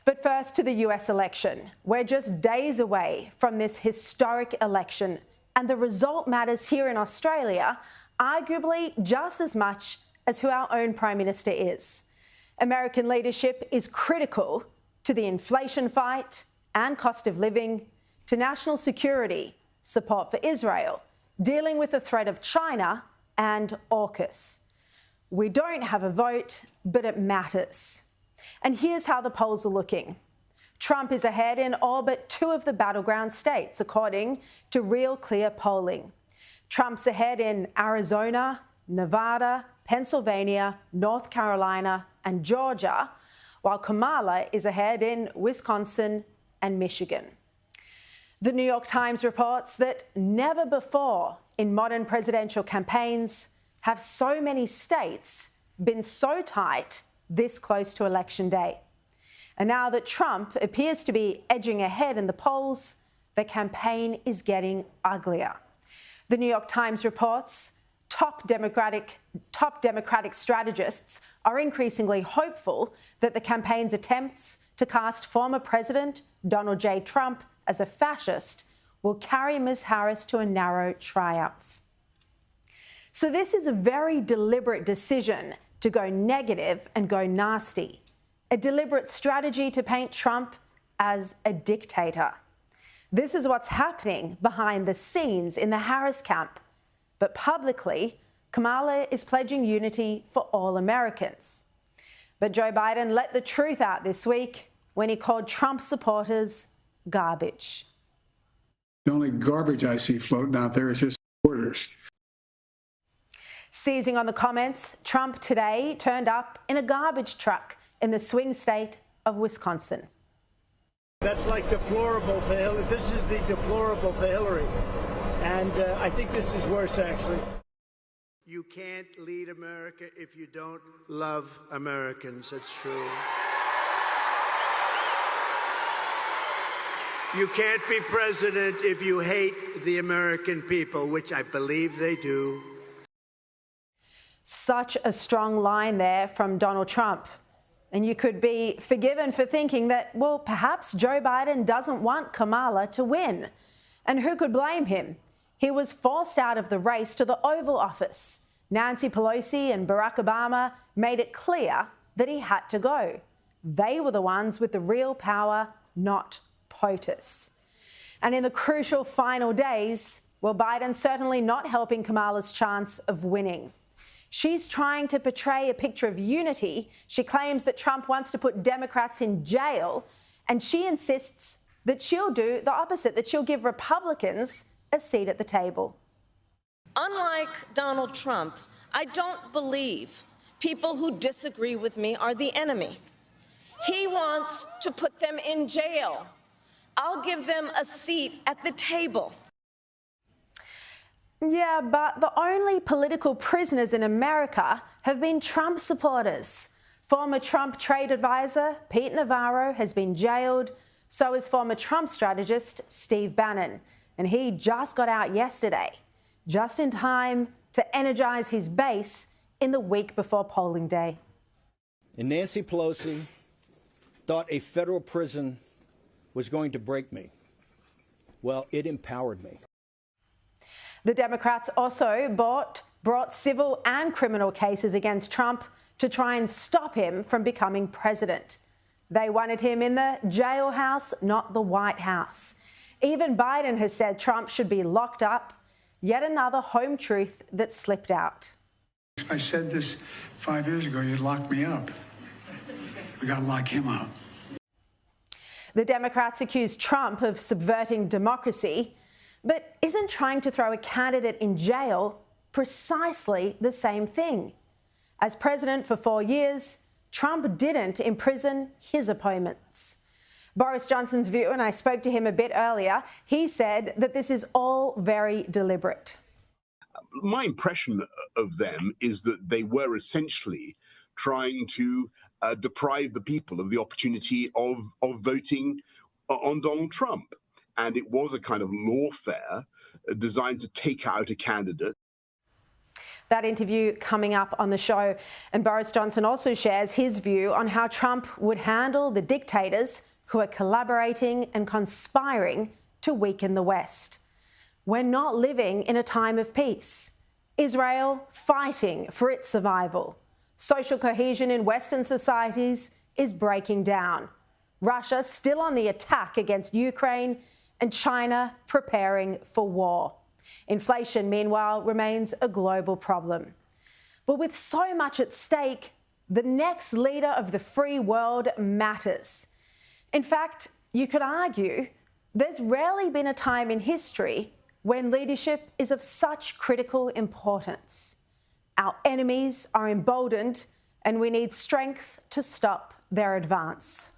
But first to the US election. We're just days away from this historic election, and the result matters here in Australia, arguably just as much as who our own Prime Minister is. American leadership is critical to the inflation fight and cost of living, to national security, support for Israel, dealing with the threat of China and AUKUS. We don't have a vote, but it matters. And here's how the polls are looking. Trump is ahead in all but 2 of the battleground states, according to RealClearPolling. Trump's ahead in Arizona, Nevada, Pennsylvania, North Carolina and Georgia, while Kamala is ahead in Wisconsin and Michigan. The New York Times reports that never before in modern presidential campaigns have so many states been so tight this close to Election Day. And now that Trump appears to be edging ahead in the polls, the campaign is getting uglier. The New York Times reports top Democratic strategists are increasingly hopeful that the campaign's attempts to cast former President Donald J. Trump as a fascist will carry Ms. Harris to a narrow triumph. So this is a very deliberate decision to go negative and go nasty, a deliberate strategy to paint Trump as a dictator. This is what's happening behind the scenes in the Harris camp. But publicly, Kamala is pledging unity for all Americans. But Joe Biden let the truth out this week when he called Trump supporters garbage. The only garbage I see floating out there is his supporters. Seizing on the comments, Trump today turned up in a garbage truck in the swing state of Wisconsin. That's like deplorable for Hillary. This is the deplorable for Hillary. And I think this is worse, actually. You can't lead America if you don't love Americans. That's true. You can't be president if you hate the American people, which I believe they do. Such a strong line there from Donald Trump. And you could be forgiven for thinking that, well, perhaps Joe Biden doesn't want Kamala to win. And who could blame him? He was forced out of the race to the Oval Office. Nancy Pelosi and Barack Obama made it clear that he had to go. They were the ones with the real power, not POTUS. And in the crucial final days, well, Biden's certainly not helping Kamala's chance of winning. She's trying to portray a picture of unity. She claims that Trump wants to put Democrats in jail, and she insists that she'll do the opposite, that she'll give Republicans a seat at the table. Unlike Donald Trump, I don't believe people who disagree with me are the enemy. He wants to put them in jail. I'll give them a seat at the table. Yeah, but the only political prisoners in America have been Trump supporters. Former Trump trade advisor Pete Navarro has been jailed. So is former Trump strategist Steve Bannon. And he just got out yesterday, just in time to energize his base in the week before polling day. And Nancy Pelosi thought a federal prison was going to break me. Well, it empowered me. The Democrats also brought civil and criminal cases against Trump to try and stop him from becoming president. They wanted him in the jailhouse, not the White House. Even Biden has said Trump should be locked up. Yet another home truth that slipped out. I said this 5 years ago, you'd lock me up. We got to lock him up. The Democrats accused Trump of subverting democracy, but isn't trying to throw a candidate in jail precisely the same thing? As president for 4 years, Trump didn't imprison his opponents. Boris Johnson's view, and I spoke to him a bit earlier, he said that this is all very deliberate. My impression of them is that they were essentially trying to deprive the people of the opportunity of voting on Donald Trump. And it was a kind of lawfare designed to take out a candidate. That interview coming up on the show. And Boris Johnson also shares his view on how Trump would handle the dictators who are collaborating and conspiring to weaken the West. We're not living in a time of peace. Israel fighting for its survival. Social cohesion in Western societies is breaking down. Russia still on the attack against Ukraine, and China preparing for war. Inflation, meanwhile, remains a global problem. But with so much at stake, the next leader of the free world matters. In fact, you could argue there's rarely been a time in history when leadership is of such critical importance. Our enemies are emboldened, and we need strength to stop their advance.